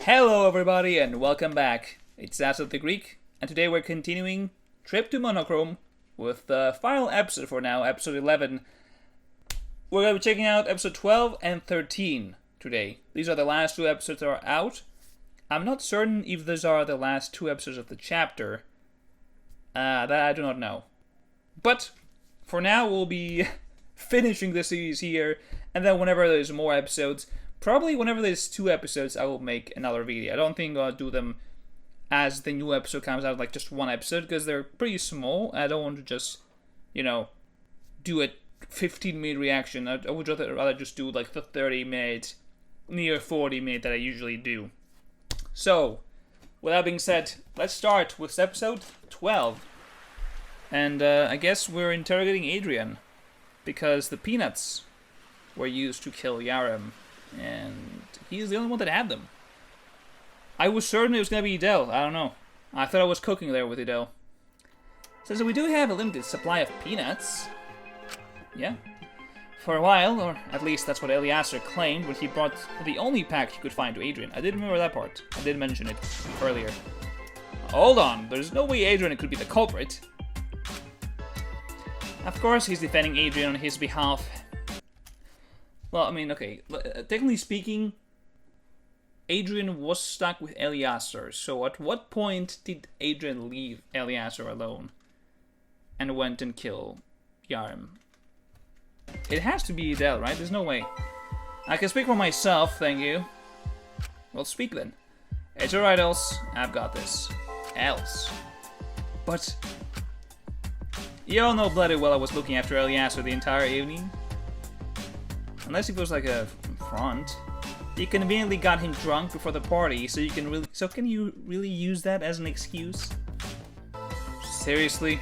Hello everybody and welcome back. It's As of the Greek, and today we're continuing Trip to Monochrome with the final episode for now, episode 11. We're going to be checking out episode 12 and 13 today. These are the last two episodes that are out. I'm not certain if these are the last two episodes of the chapter. That I do not know. But for now we'll be finishing the series here, and then whenever there's more episodes, probably whenever there's 2 episodes, I will make another video. I don't think I'll do them as the new episode comes out, like just 1 episode, because they're pretty small. I don't want to just, do a 15-minute reaction. I would rather just do like the 30-minute, near 40-minute that I usually do. So, with that being said, let's start with episode 12. And I guess we're interrogating Adrian, because the peanuts were used to kill Yaram. And he's the only one that had them. I was certain it was going to be Idele. I don't know. I thought I was cooking there with Idele. So we do have a limited supply of peanuts. Yeah. For a while, or at least that's what Eleazar claimed when he brought the only pack he could find to Adrian. I did remember that part. I did mention it earlier. Hold on. There's no way Adrian could be the culprit. Of course he's defending Adrian on his behalf. Well, I mean, okay, technically speaking, Adrian was stuck with Eleazar, so at what point did Adrian leave Eleazar alone and went and killed Yaram? It has to be Idele, right? There's no way. I can speak for myself, thank you. Well, speak then. It's alright, Else. I've got this. Else. But you all know bloody well I was looking after Eleazar the entire evening. Unless it was like a front. You conveniently got him drunk before the party, so can you really use that as an excuse? Seriously?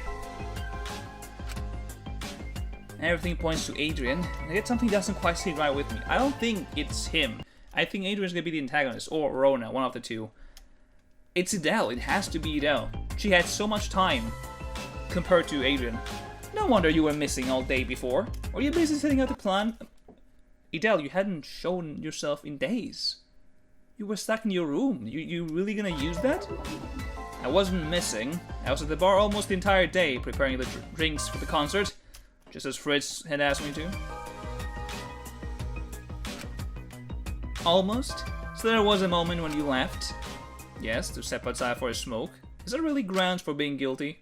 Everything points to Adrian. Yet something doesn't quite sit right with me. I don't think it's him. I think Adrian's gonna be the antagonist, or Rona, one of the two. It's Idele. It has to be Idele. She had so much time compared to Adrian. No wonder you were missing all day before. Were you busy setting out the plan? Idele, you hadn't shown yourself in days. You were stuck in your room. You really gonna use that? I wasn't missing. I was at the bar almost the entire day preparing the drinks for the concert, just as Fritz had asked me to. Almost? So there was a moment when you left. Yes, to step outside for a smoke. Is that really grounds for being guilty?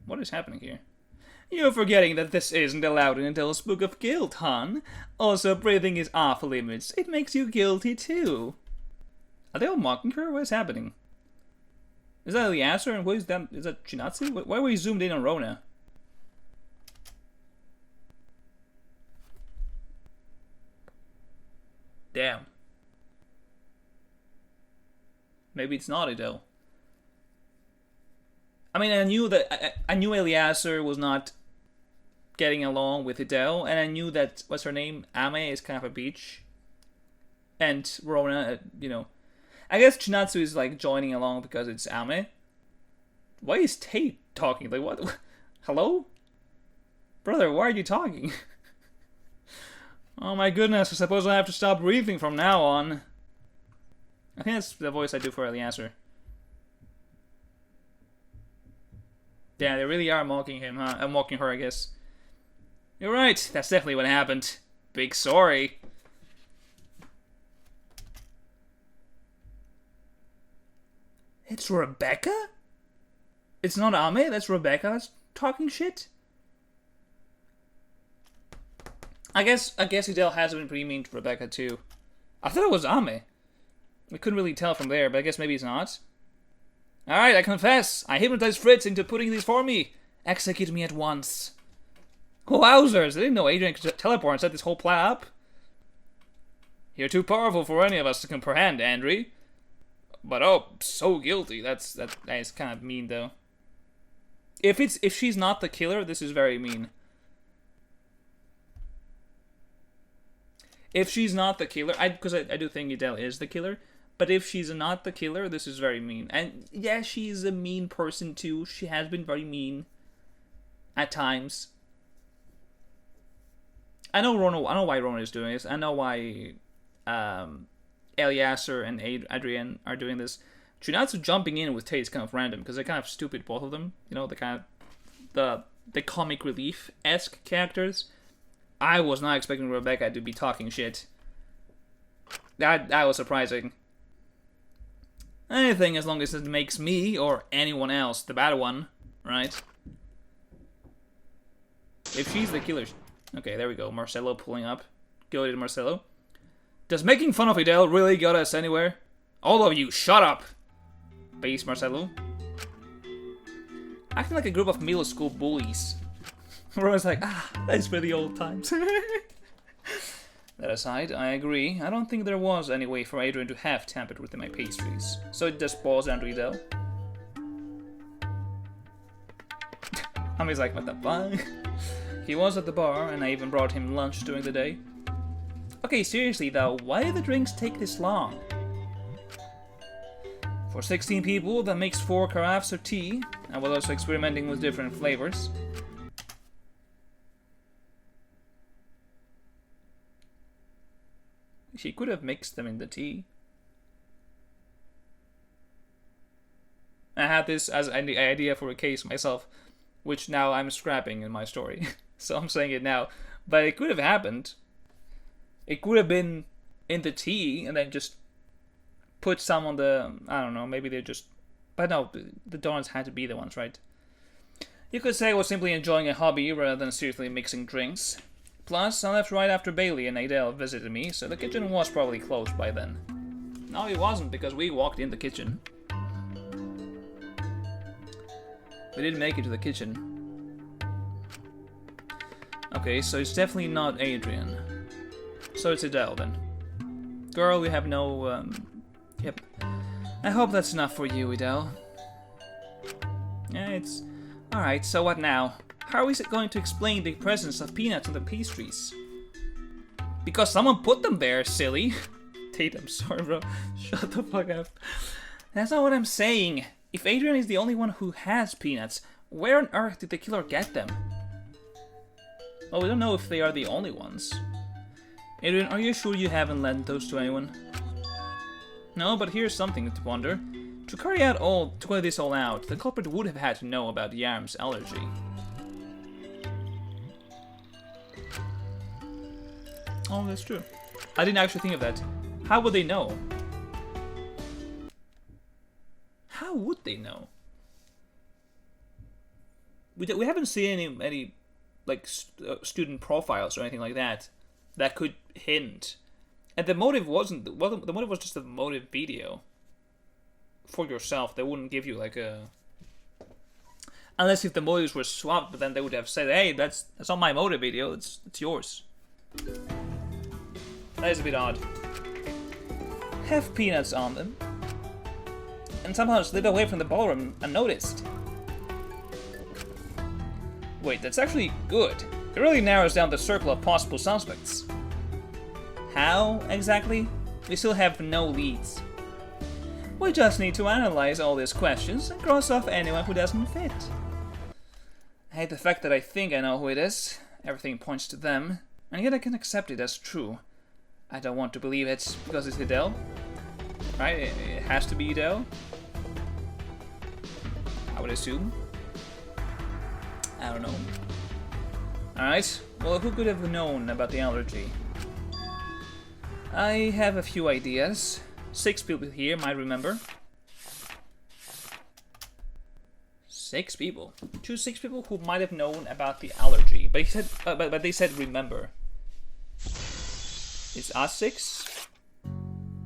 What is happening here? You're forgetting that this isn't allowed in Idele's Book of Guilt, hon. Also, breathing is off limits. It makes you guilty, too. Are they all mocking her? What is happening? Is that Eleazar? And what is that? Is that Chinatsu? Why were we zoomed in on Rona? Damn. Maybe it's not Idele. I mean, I knew Eleazar was not getting along with Idele, and I knew that, what's her name? Ame is kind of a bitch. And Rona, I guess Chinatsu is like joining along because it's Ame. Why is Tate talking? Like, what? Hello? Brother, why are you talking? Oh my goodness, I suppose I have to stop breathing from now on. I think that's the voice I do for Eleazar. Yeah, they really are mocking him, huh? Mocking her, I guess. You're right, that's definitely what happened. Big sorry. It's Rebecca? It's not Ame, that's Rebecca that's talking shit? I guess Idele has been pretty mean to Rebecca, too. I thought it was Ame. We couldn't really tell from there, but I guess maybe it's not. Alright, I confess. I hypnotized Fritz into putting these for me. Execute me at once. Wowzers, I didn't know Adrian could teleport and set this whole plan up. You're too powerful for any of us to comprehend, Andre. But oh, so guilty. That is kind of mean, though. If she's not the killer, this is very mean. If she's not the killer, because I do think Idele is the killer. But if she's not the killer, this is very mean. And yeah, she's a mean person too. She has been very mean at times. I know why Rona is doing this. I know why Eliezer and Adrian are doing this. Trinatsu jumping in with Tay is kind of random because they're kind of stupid, both of them. You know, the kind of the comic relief-esque characters. I was not expecting Rebecca to be talking shit. That was surprising. Anything as long as it makes me or anyone else the bad one, right? If she's the killer... Okay, there we go. Marcelo pulling up. Go to Marcelo. Does making fun of Idele really get us anywhere? All of you, shut up! Base Marcelo. Acting like a group of middle school bullies. Everyone's like, that's for the old times. That aside, I agree. I don't think there was any way for Adrian to have tampered with my pastries. So it just boils down to Idele. Ami's like, what the fuck? He was at the bar, and I even brought him lunch during the day. Okay, seriously though, why did the drinks take this long? For 16 people, that makes 4 carafes of tea. I was also experimenting with different flavors. She could have mixed them in the tea. I had this as an idea for a case myself, which now I'm scrapping in my story. So I'm saying it now. But it could have happened. It could have been in the tea and then just put some on the... I don't know, maybe they just... But no, the donuts had to be the ones, right? You could say I was simply enjoying a hobby rather than seriously mixing drinks. Plus, I left right after Bailey and Idele visited me, so the kitchen was probably closed by then. No, it wasn't, because we walked in the kitchen. We didn't make it to the kitchen. Okay, so it's definitely not Adrian. So it's Idele, then. Girl, we have no, Yep. I hope that's enough for you, Idele. Yeah, it's... Alright, so what now? How is it going to explain the presence of peanuts on the pastries? Because someone put them there, silly. Tate, I'm sorry, bro. Shut the fuck up. That's not what I'm saying. If Adrian is the only one who has peanuts, where on earth did the killer get them? Well, we don't know if they are the only ones. Adrian, are you sure you haven't lent those to anyone? No, but here's something to wonder. To carry this all out, the culprit would have had to know about Yarm's allergy. Oh, that's true. I didn't actually think of that. How would they know? How would they know? We haven't seen any like student profiles or anything like that could hint. And the motive wasn't the motive was just a motive video for yourself. They wouldn't give you like a... Unless if the motives were swapped, but then they would have said, "Hey, that's not my motive video. It's yours." That is a bit odd. Have peanuts on them, and somehow slip away from the ballroom unnoticed. Wait, that's actually good. It really narrows down the circle of possible suspects. How, exactly? We still have no leads. We just need to analyze all these questions and cross off anyone who doesn't fit. I hate the fact that I think I know who it is. Everything points to them, and yet I can accept it as true. I don't want to believe it because it's Idele. Right? It has to be Idele. I would assume. I don't know. Alright, well, who could have known about the allergy? I have a few ideas. 6 people here might remember. 6 people. Choose 6 people who might have known about the allergy. But he said, but they said remember. It's us 6?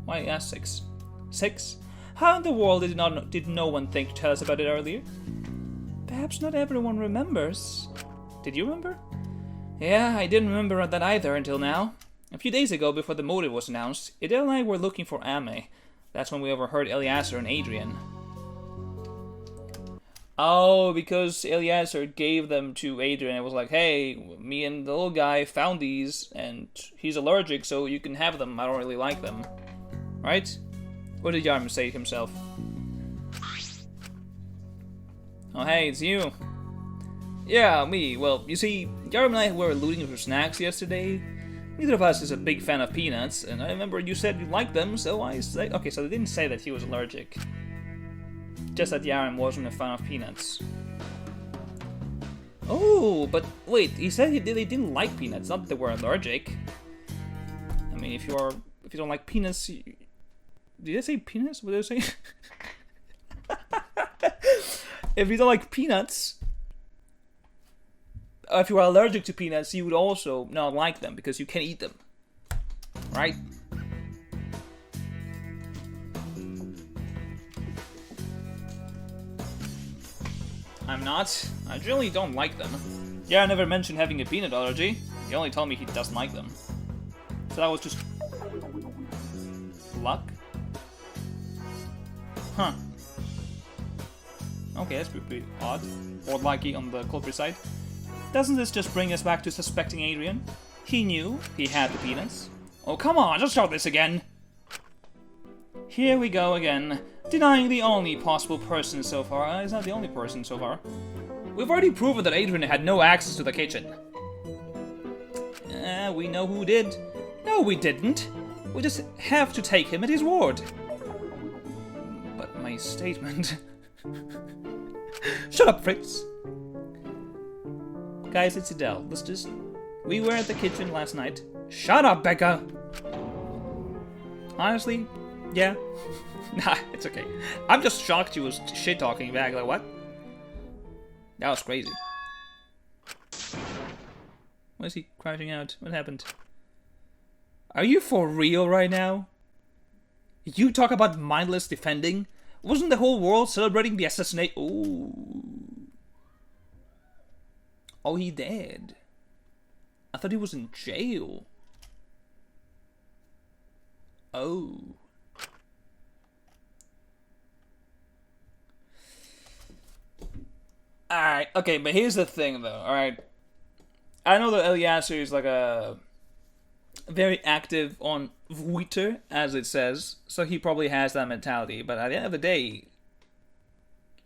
Why us 6? 6? How in the world did no one think to tell us about it earlier? Perhaps not everyone remembers. Did you remember? Yeah, I didn't remember that either until now. A few days ago, before the motive was announced, Idele and I were looking for Ame. That's when we overheard Eliezer and Adrian. Oh, because Eliezer gave them to Adrian and was like, "Hey, me and the little guy found these, and he's allergic, so you can have them. I don't really like them." Right? What did Yarm say himself? Oh, hey, it's you. Yeah, me. Well, you see, Garam and I were looting for snacks yesterday. Neither of us is a big fan of peanuts, and I remember you said you liked them, so I say... Okay, so they didn't say that he was allergic. Just that Yaram wasn't a fan of peanuts. Oh, but wait, he said they didn't like peanuts, not that they were allergic. I mean, if you don't like peanuts... Did I say peanuts? What did I say? If you don't like peanuts... If you are allergic to peanuts, you would also not like them because you can't eat them. Right? I'm not. I generally don't like them. Yeah, I never mentioned having a peanut allergy. He only told me he doesn't like them. So that was just... luck? Huh. Okay, that's pretty odd. Or lucky on the culprit side. Doesn't this just bring us back to suspecting Adrian? He knew he had the peanuts. Oh, come on, just show this again. Here we go again. Denying the only possible person so far. He's not the only person so far. We've already proven that Adrian had no access to the kitchen. We know who did. No, we didn't. We just have to take him at his word. But my statement... Shut up, Fritz. Guys, it's Idele. Let's just... We were at the kitchen last night. Shut up, Becca! Honestly, yeah. Nah, it's okay. I'm just shocked you was shit-talking back. Like, what? That was crazy. Why is he crashing out? What happened? Are you for real right now? You talk about mindless defending? Wasn't the whole world celebrating the assassination? Ooh. Oh, he dead. I thought he was in jail. Oh. Alright, okay, but here's the thing though, alright? I know that Eliezer is like a very active on Twitter, as it says, so he probably has that mentality, but at the end of the day,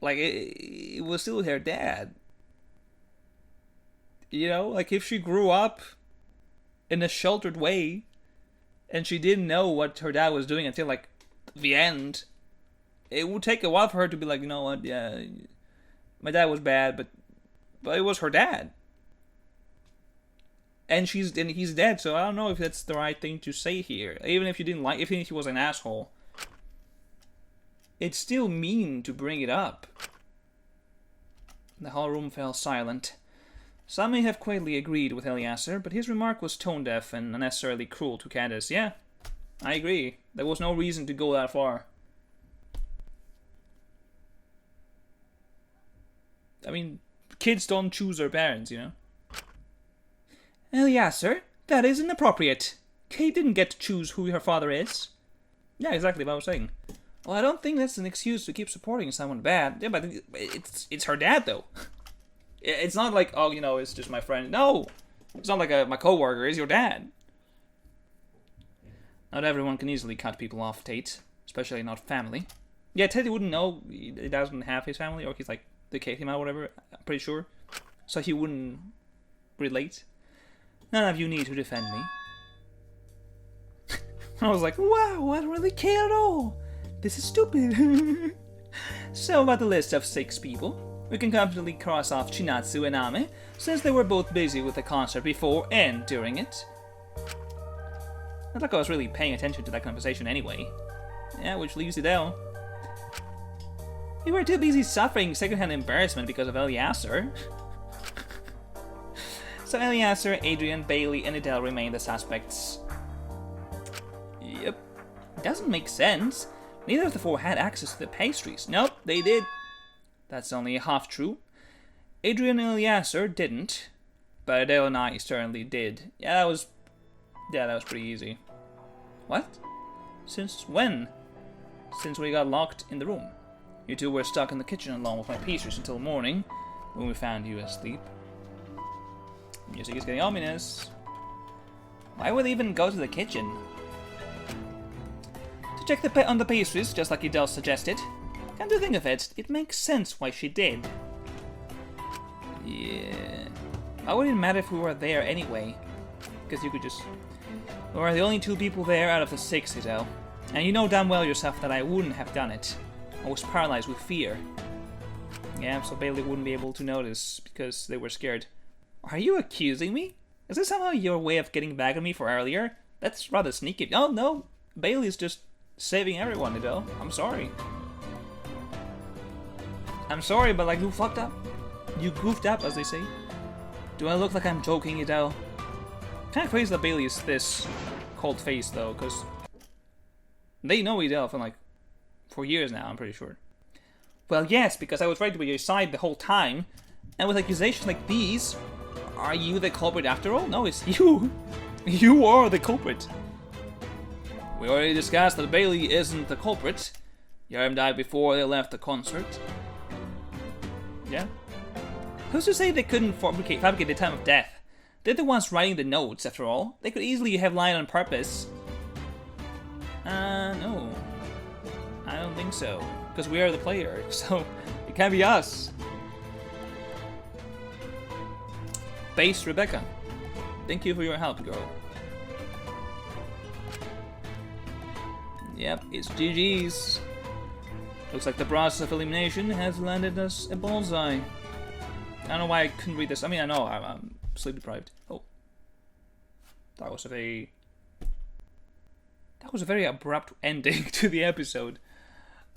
like, it was still her dad. You know, like if she grew up in a sheltered way and she didn't know what her dad was doing until like the end, it would take a while for her to be like, you know what, yeah, my dad was bad, but it was her dad. And he's dead, so I don't know if that's the right thing to say here. Even if you didn't like, even if he was an asshole, it's still mean to bring it up. The whole room fell silent. Some may have quietly agreed with Eliezer, but his remark was tone-deaf and unnecessarily cruel to Candace. Yeah, I agree. There was no reason to go that far. I mean, kids don't choose their parents, you know? Eliezer, that is inappropriate. Kate didn't get to choose who her father is. Yeah, exactly what I was saying. Well, I don't think that's an excuse to keep supporting someone bad. Yeah, but it's her dad, though. It's not like, oh, you know, it's just my friend. No! It's not like my coworker. It's your dad. Not everyone can easily cut people off, Tate. Especially not family. Yeah, Tate wouldn't know he doesn't have his family, or he's like, they kicked him out or whatever. I'm pretty sure. So he wouldn't relate. None of you need to defend me. I was like, wow, I don't really care at all. This is stupid. So about the list of 6 people. We can comfortably cross off Chinatsu and Ame, since they were both busy with the concert before and during it. Not like I was really paying attention to that conversation anyway. Yeah, which leaves Idele. You were too busy suffering secondhand embarrassment because of Eliezer. So Eliezer, Adrian, Bailey, and Idele remain the suspects. Yep. Doesn't make sense. Neither of the 4 had access to the pastries. Nope, they did. That's only half true. Adrian and Eliezer didn't, but Idele and I certainly did. Yeah, that was pretty easy. What? Since when? Since we got locked in the room. You 2 were stuck in the kitchen along with my pastries until morning, when we found you asleep. Music is getting ominous. Why would they even go to the kitchen? To check on the pastries, just like Idele suggested. Come to think of it, it makes sense why she did. Yeah. Why would it matter if we were there anyway? Because you could just... We were the only 2 people there out of the 6, Idele. And you know damn well yourself that I wouldn't have done it. I was paralyzed with fear. Yeah, so Bailey wouldn't be able to notice because they were scared. Are you accusing me? Is this somehow your way of getting back at me for earlier? That's rather sneaky. Oh, no. Bailey's just saving everyone, Idele. I'm sorry. I'm sorry, but like, you fucked up. You goofed up, as they say. Do I look like I'm joking, Idele? Kinda crazy that Bailey is this cold-faced, though, because they know Idele for, like, for years now, I'm pretty sure. Well, yes, because I was right by your side the whole time, and with accusations like these, are you the culprit after all? No, it's you. You are the culprit. We already discussed that Bailey isn't the culprit. Yarim died before they left the concert. Yeah. Who's to say they couldn't fabricate the time of death? They're the ones writing the notes, after all. They could easily have lied on purpose. No. I don't think so. Because we are the player, so it can't be us. Base Rebecca. Thank you for your help, girl. Yep, it's GG's. Looks like the process of elimination has landed us a bullseye. I don't know why I couldn't read this. I mean, I know I'm sleep deprived. Oh, that was a very abrupt ending to the episode.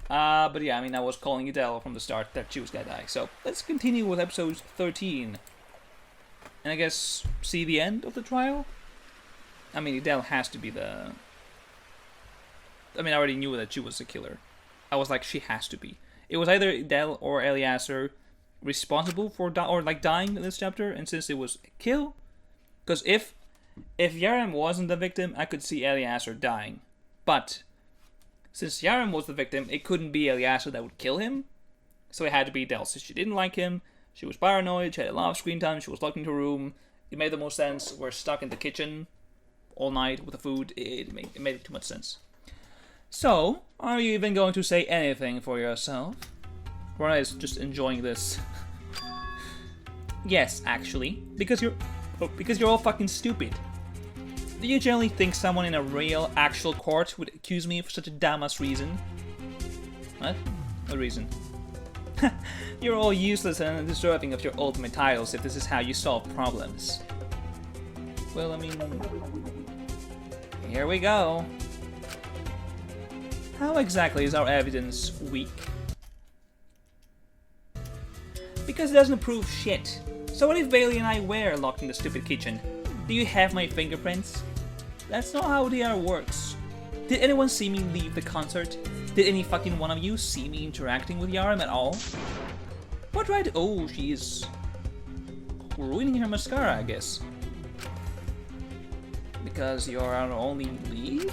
But yeah, I mean, I was calling Idele from the start that she was gonna die. So let's continue with episode 13, and I guess see the end of the trial. I mean, Idele has to be the. I mean, I already knew that she was the killer. I was like, she has to be. It was either Idele or Eliezer responsible for dying in this chapter, and since it was a kill, because if Yarim wasn't the victim, I could see Eliezer dying, but since Yarim was the victim, it couldn't be Eliezer that would kill him, so it had to be Idele. Since she didn't like him, she was paranoid, she had a lot of screen time, she was locked into a room. It made the most sense. We're stuck in the kitchen all night with the food. It made too much sense. So, are you even going to say anything for yourself? Or is just enjoying this? Yes, actually, because you're all fucking stupid. Do you generally think someone in a real, actual court would accuse me for such a dumbass reason? What? What reason? You're all useless and deserving of your ultimate titles if this is how you solve problems. Well, I mean, here we go. How exactly is our evidence weak? Because it doesn't prove shit. So what if Bailey and I were locked in the stupid kitchen? Do you have my fingerprints? That's not how DR works. Did anyone see me leave the concert? Did any fucking one of you see me interacting with Yarim at all? What right? Oh, she is ruining her mascara, I guess. Because you're our only lead?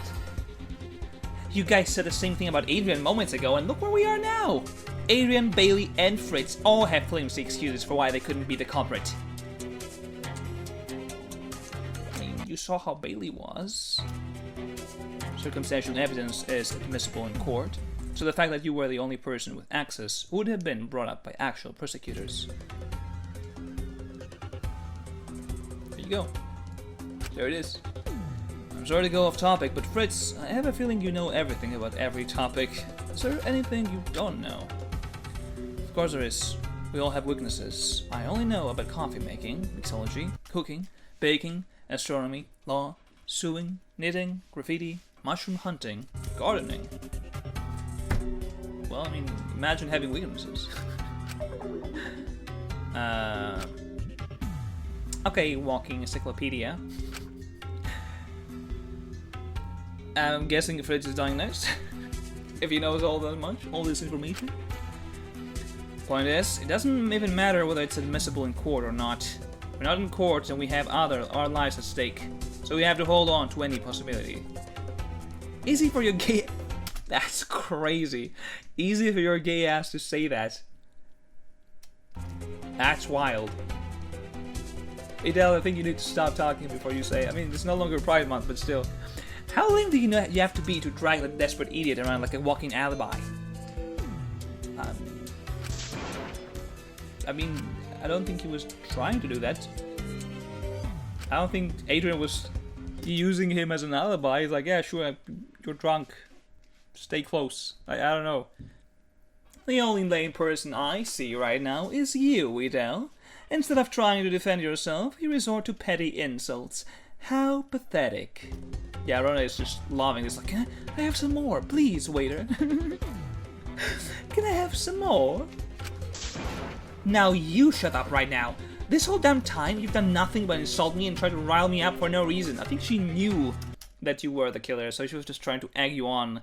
You guys said the same thing about Adrian moments ago, and look where we are now! Adrian, Bailey, and Fritz all have flimsy excuses for why they couldn't be the culprit. I mean, you saw how Bailey was. Circumstantial evidence is admissible in court, so the fact that you were the only person with access would have been brought up by actual prosecutors. There you go. There it is. I'm sorry to go off topic, but Fritz, I have a feeling you know everything about every topic. Is there anything you don't know? Of course there is. We all have weaknesses. I only know about coffee making, mixology, cooking, baking, astronomy, law, sewing, knitting, graffiti, mushroom hunting, gardening. Well, I mean, imagine having weaknesses. Okay, walking encyclopedia. I'm guessing Fritz is dying next. If he knows all that much, all this information. Point is, it doesn't even matter whether it's admissible in court or not. We're not in court and we have our lives at stake. So we have to hold on to any possibility. Easy for your gay... That's crazy. Easy for your gay ass to say that. That's wild. Idele, I think you need to stop talking before you say it. I mean, it's no longer Pride Month, but still. How lame do you know you have to be to drag a desperate idiot around like a walking alibi? I mean, I don't think he was trying to do that. I don't think Adrian was using him as an alibi. He's like, yeah, sure, you're drunk. Stay close. I don't know. The only lame person I see right now is you, Idele. Instead of trying to defend yourself, you resort to petty insults. How pathetic. Yeah, Rona is just loving this. Like, can I have some more? Please, waiter. Can I have some more? Now you shut up right now. This whole damn time, you've done nothing but insult me and try to rile me up for no reason. I think she knew that you were the killer, so she was just trying to egg you on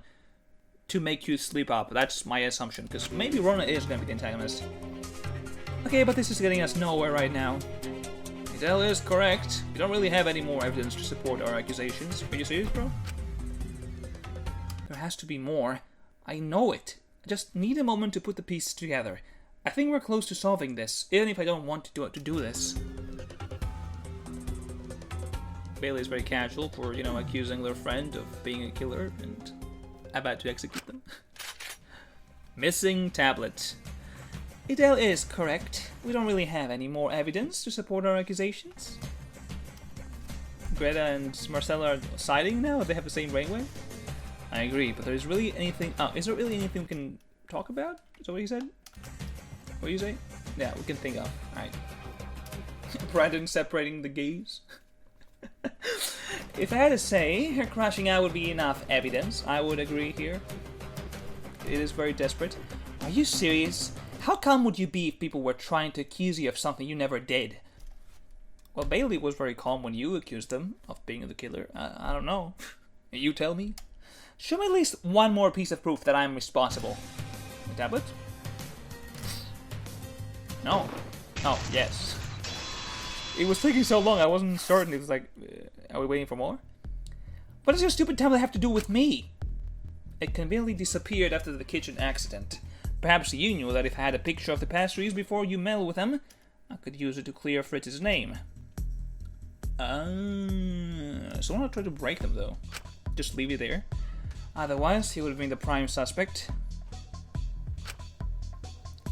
to make you sleep up. That's my assumption, because maybe Rona is going to be the antagonist. Okay, but this is getting us nowhere right now. Idele is correct. We don't really have any more evidence to support our accusations. Are you serious, bro? There has to be more. I know it. I just need a moment to put the pieces together. I think we're close to solving this, even if I don't want to do this. Bailey is very casual for, you know, accusing their friend of being a killer and about to execute them. Missing tablet. Idele is correct. We don't really have any more evidence to support our accusations. Greta and Marcella are siding now? They have the same brainwave? I agree, but there's really anything... Oh, is there really anything we can talk about? Is that what you said? What do you say? Yeah, we can think of. Alright. Brandon separating the gays. If I had to say, her crashing out would be enough evidence. I would agree here. It is very desperate. Are you serious? How calm would you be if people were trying to accuse you of something you never did? Well, Bailey was very calm when you accused them of being the killer. I don't know. You tell me. Show me at least one more piece of proof that I'm responsible. A tablet? No. Oh, yes. It was taking so long, I wasn't certain. It was like, are we waiting for more? What does your stupid tablet have to do with me? It conveniently disappeared after the kitchen accident. Perhaps you knew that if I had a picture of the pastries before you meddled with them, I could use it to clear Fritz's name. So I'm not trying to break them, though. Just leave it there. Otherwise, he would have been the prime suspect.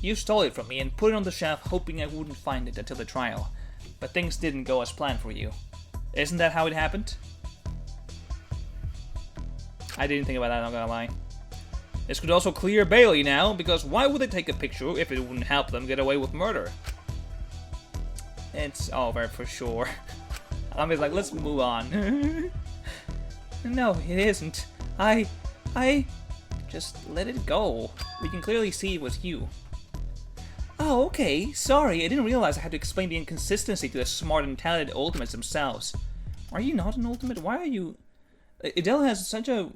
You stole it from me and put it on the shelf, hoping I wouldn't find it until the trial. But things didn't go as planned for you. Isn't that how it happened? I didn't think about that, not gonna lie. This could also clear Bailey now, because why would they take a picture if it wouldn't help them get away with murder? It's over for sure. I'm just like, let's move on. No, it isn't. I just let it go. We can clearly see it was you. Oh, okay. Sorry, I didn't realize I had to explain the inconsistency to the smart and talented ultimates themselves. Are you not an ultimate? Why are you... Idele has such a...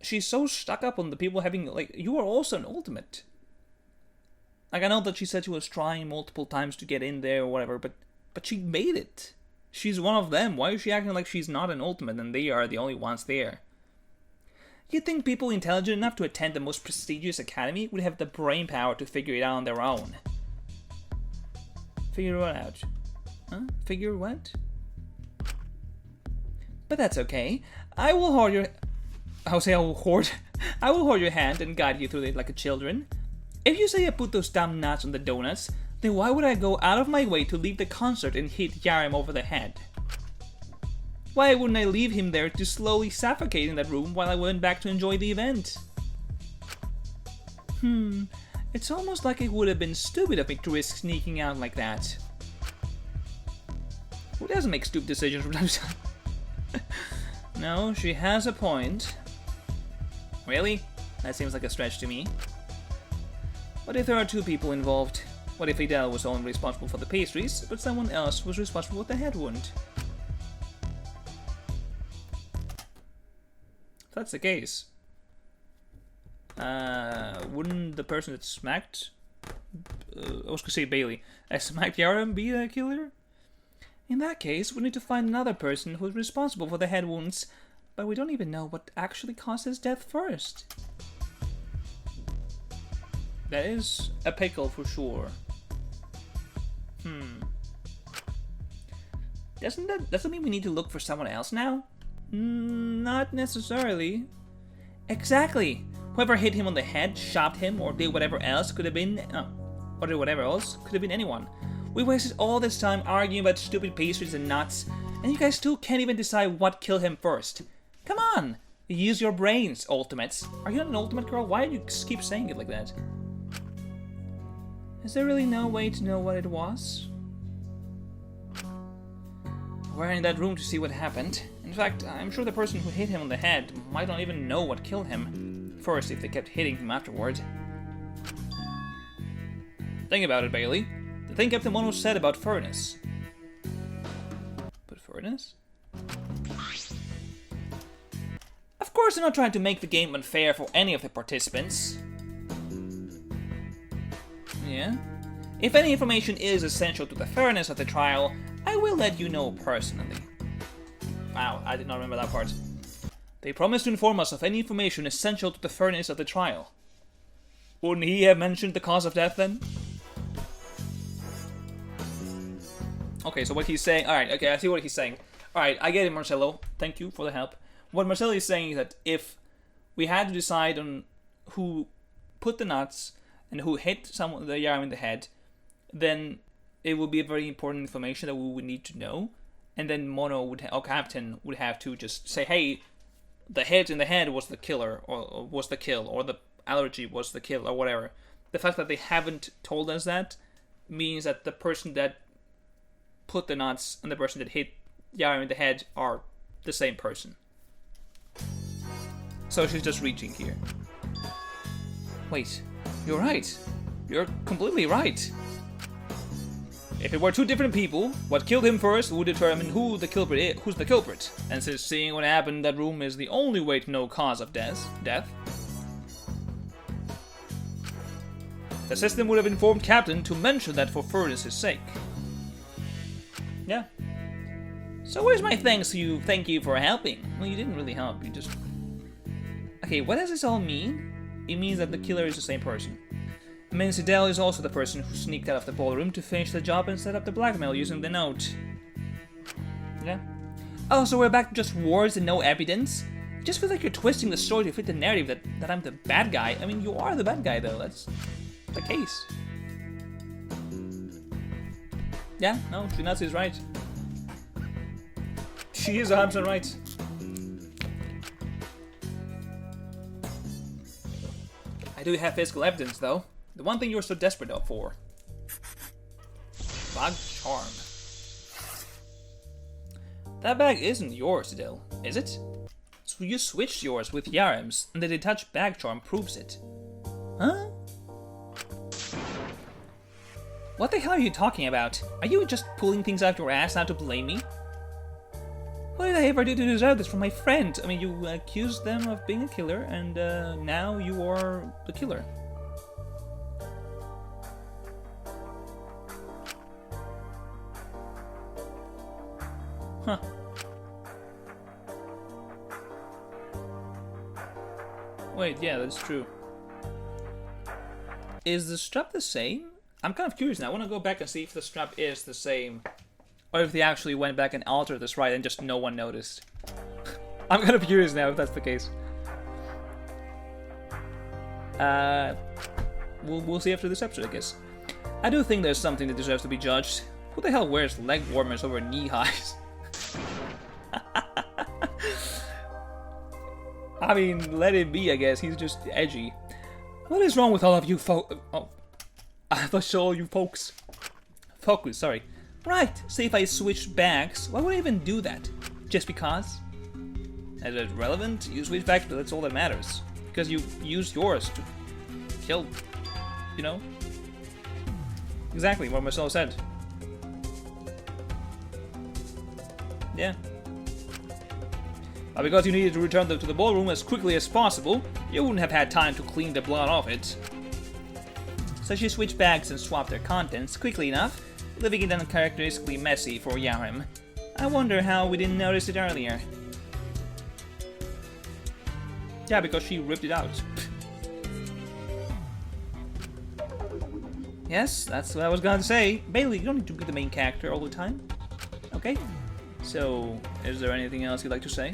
She's so stuck up on the people having... Like, you are also an ultimate. Like, I know that she said she was trying multiple times to get in there or whatever, but she made it. She's one of them. Why is she acting like she's not an ultimate and they are the only ones there? You'd think people intelligent enough to attend the most prestigious academy would have the brain power to figure it out on their own. Figure what out? Huh? Figure what? But that's okay. I will hold your hand and guide you through it like a children. If you say I put those damn nuts on the donuts, then why would I go out of my way to leave the concert and hit Yarim over the head? Why wouldn't I leave him there to slowly suffocate in that room while I went back to enjoy the event? It's almost like it would have been stupid of me to risk sneaking out like that. Who doesn't make stupid decisions from time to time? No, she has a point. Really? That seems like a stretch to me. What if there are two people involved? What if Idele was only responsible for the pastries, but someone else was responsible with the head wound? If that's the case, wouldn't the person that smacked... I was gonna say Bailey. Smacked Yarim be the killer? In that case, we need to find another person who's responsible for the head wounds, but we don't even know what actually caused his death first. That is a pickle for sure. Doesn't mean we need to look for someone else now? Not necessarily. Exactly. Whoever hit him on the head, shot him, or did whatever else could have been... or whatever else. Could have been anyone. We wasted all this time arguing about stupid pastries and nuts, and you guys still can't even decide what killed him first. Come on! Use your brains, Ultimates. Are you not an Ultimate girl? Why do you keep saying it like that? Is there really no way to know what it was? We're in that room to see what happened. In fact, I'm sure the person who hit him on the head might not even know what killed him. First, if they kept hitting him afterward. Think about it, Bailey. The thing Captain Mono said about furnace. But furnace? Of course, I'm not trying to make the game unfair for any of the participants. Yeah? If any information is essential to the fairness of the trial, I will let you know personally. Wow, I did not remember that part. They promised to inform us of any information essential to the fairness of the trial. Wouldn't he have mentioned the cause of death then? Okay, so what he's saying... Alright, okay, I see what he's saying. Alright, I get it, Marcelo. Thank you for the help. What Marcelo is saying is that if we had to decide on who put the nuts and who hit the arm in the head, then it would be a very important information that we would need to know. And then Mono would, or Captain would have to just say, hey, the hit in the head was the killer, or was the kill, or the allergy was the kill, or whatever. The fact that they haven't told us that means that the person that put the nuts and the person that hit the arm in the head are the same person. So she's just reaching here. Wait, you're right. You're completely right. If it were two different people, what killed him first would determine who's the culprit. And since seeing what happened in that room is the only way to know cause of death, the system would have informed Captain to mention that for Furnace's sake. Yeah. So where's my thanks to you? Thank you for helping. Well, you didn't really help. You just... Okay, what does this all mean? It means that the killer is the same person. It means Idele is also the person who sneaked out of the ballroom to finish the job and set up the blackmail using the note. Yeah. Oh, so we're back to just words and no evidence? It just feels like you're twisting the story to fit the narrative that I'm the bad guy. I mean, you are the bad guy, though. That's the case. Yeah, no, Shinatsu is right. She is 100% right. I do have physical evidence, though. The one thing you're so desperate for. Bag charm. That bag isn't yours, Idele, is it? So you switched yours with Yaram's, and the detached bag charm proves it. Huh? What the hell are you talking about? Are you just pulling things out your ass now to blame me? What did I ever do to deserve this from my friend? I mean, you accused them of being a killer, and now you are the killer. Huh. Wait, yeah, that's true. Is the strap the same? I'm kind of curious now. I want to go back and see if the strap is the same. Or if they actually went back and altered this right and just no one noticed. I'm kind of curious now if that's the case. We'll see after this episode, I guess. I do think there's something that deserves to be judged. Who the hell wears leg warmers over knee highs? I mean, let it be, I guess. He's just edgy. What is wrong with all of you Oh, I thought all you folks. Focus, sorry. Right, so if I switched bags, why would I even do that? Just because? Is it relevant? You switch back, but that's all that matters. Because you used yours to kill, you know? Exactly what Marcelo said. Yeah. But because you needed to return them to the ballroom as quickly as possible, you wouldn't have had time to clean the blood off it. So she switched bags and swapped their contents quickly enough, leaving it uncharacteristically messy for Yarim. I wonder how we didn't notice it earlier. Yeah, because she ripped it out. Yes, that's what I was going to say. Bailey, you don't need to be the main character all the time. Okay? So, is there anything else you'd like to say?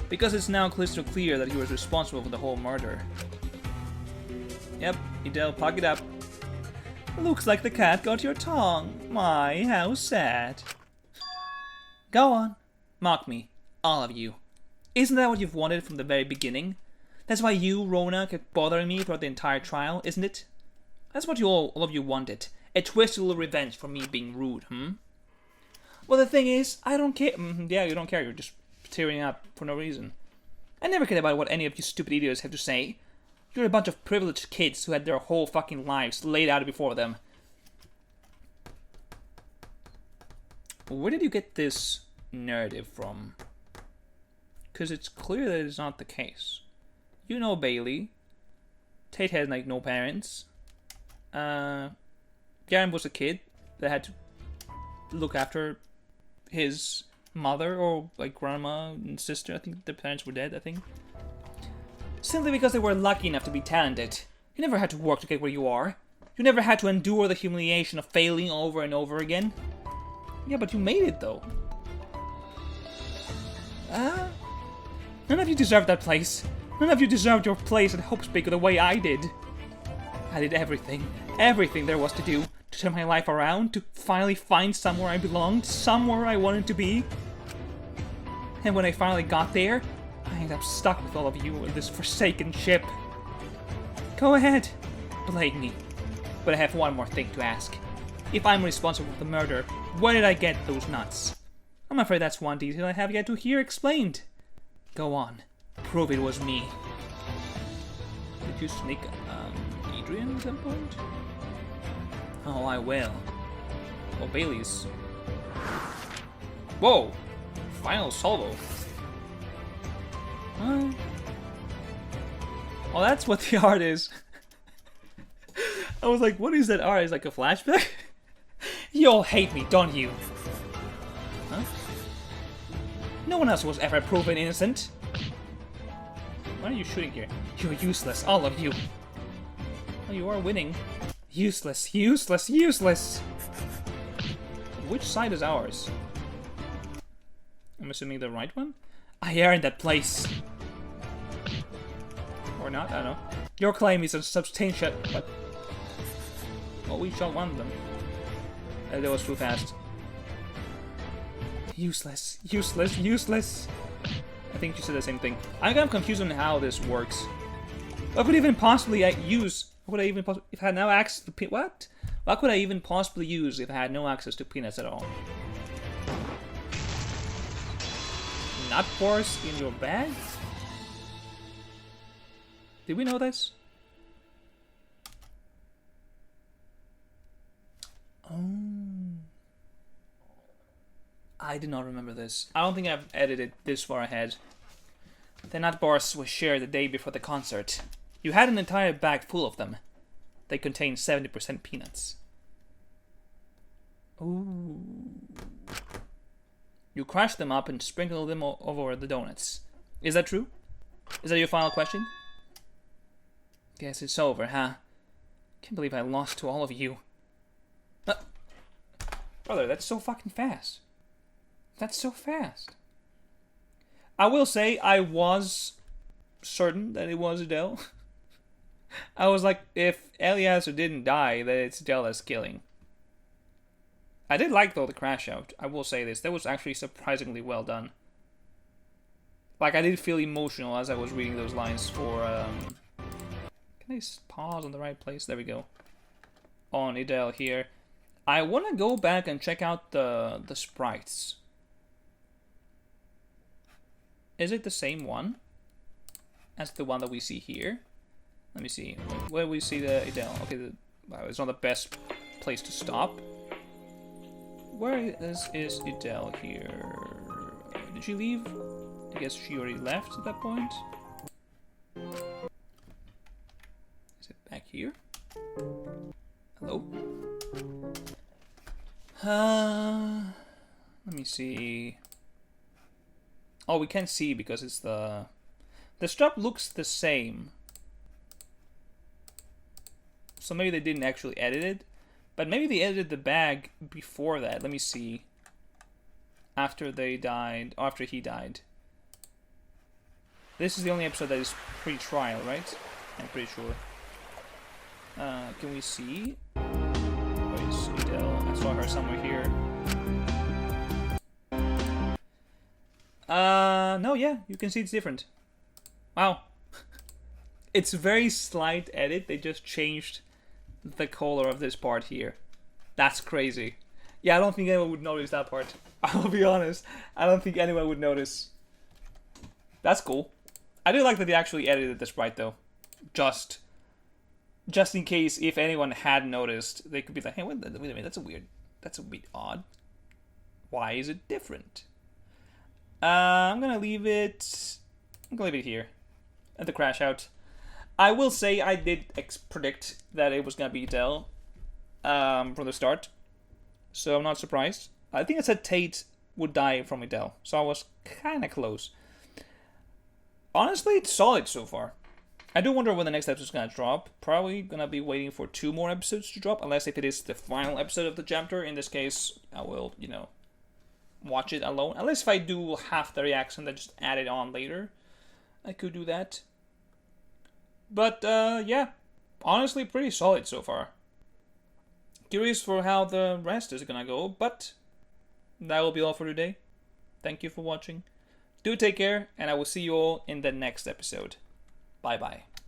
Because it's now crystal clear that he was responsible for the whole murder. Yep, Idele, pack it up. Looks like the cat got your tongue. My, how sad. Go on. Mock me. All of you. Isn't that what you've wanted from the very beginning? That's why you, Rona, kept bothering me throughout the entire trial, isn't it? That's what all of you wanted. A twisted little revenge for me being rude, Well, the thing is, I don't care. Yeah, you don't care. You're just tearing up for no reason. I never cared about what any of you stupid idiots have to say. You're a bunch of privileged kids who had their whole fucking lives laid out before them. Where did you get this narrative from? Because it's clear that it's not the case. You know Bailey. Tate had, like, no parents. Garen was a kid that had to look after his mother or, like, grandma and sister. I think their parents were dead, I think. Simply because they were lucky enough to be talented. You never had to work to get where you are. You never had to endure the humiliation of failing over and over again. Yeah, but you made it, though. None of you deserved that place. None of you deserved your place at Hopespeak the way I did. I did everything there was to do to turn my life around, to finally find somewhere I belonged, somewhere I wanted to be. And when I finally got there, I ended up stuck with all of you in this forsaken ship. Go ahead, blame me. But I have one more thing to ask. If I'm responsible for the murder, where did I get those nuts? I'm afraid that's one detail I have yet to hear explained. Go on. Prove it was me. Did you sneak Adrian at some point? Oh, I will. Oh, Bailey's. Whoa! Final salvo. Well, that's what the art is. I was like, what is that art? Is like a flashback? You all hate me, don't you? Huh? No one else was ever proven innocent. Why are you shooting here? You're useless, all of you. Oh, you are winning. Useless, useless, useless. Which side is ours? I'm assuming the right one? I earned that place. Or not, I don't know. Your claim is unsubstantiated, but... well, we shot one of them. That was too fast. Useless, useless, useless. I think you said the same thing. I'm kind of confused on how this works. What could I even possibly use? What could I even if I had no access to what? What could I even possibly use if I had no access to peanuts at all? Nut bars in your bag? Did we know this? Oh. I did not remember this. I don't think I've edited this far ahead. The nut bars were shared the day before the concert. You had an entire bag full of them. They contained 70% peanuts. Ooh. You crushed them up and sprinkled them over the donuts. Is that true? Is that your final question? Guess it's over, huh? Can't believe I lost to all of you. Brother, that's so fucking fast. That's so fast. I will say I was certain that it was Idele. I was like, if Eliezer didn't die, then it's Idele that's killing. I did like, though, the crash out. I will say this. That was actually surprisingly well done. Like, I did feel emotional as I was reading those lines for, Can I pause on the right place? There we go. On Idele here. I want to go back and check out the sprites. Is it the same one as the one that we see here? Let me see. Where we see the Idele. Okay, wow, it's not the best place to stop. Where is Idele here? Did she leave? I guess she already left at that point. Is it back here? Hello? Let me see. Oh, we can't see because it's the strap looks the same. So maybe they didn't actually edit it, but maybe they edited the bag before that. Let me see. After they died, after he died. This is the only episode that is pre-trial, right? I'm pretty sure. Can we see? saw her somewhere here. No, yeah, you can see it's different. Wow. It's a very slight edit. They just changed the color of this part here. That's crazy. Yeah, I don't think anyone would notice that part. I'll be honest. I don't think anyone would notice. That's cool. I do like that they actually edited the sprite though. Just in case if anyone had noticed, they could be like, hey, wait a minute, that's a bit odd. Why is it different? I'm gonna leave it here at the crash out. I will say I did predict that it was gonna be Idele from the start, so I'm not surprised. I think I said Tate would die from Idele, so I was kind of close. Honestly, it's solid so far. I do wonder when the next episode is gonna drop. Probably gonna be waiting for 2 more episodes to drop, unless if it is the final episode of the chapter. In this case, I will, watch it alone. Unless if I do half the reaction that just add it on later, I could do that. But yeah, honestly, pretty solid so far. Curious for how the rest is gonna go, but that will be all for today. Thank you for watching. Do take care, and I will see you all in the next episode. Bye bye.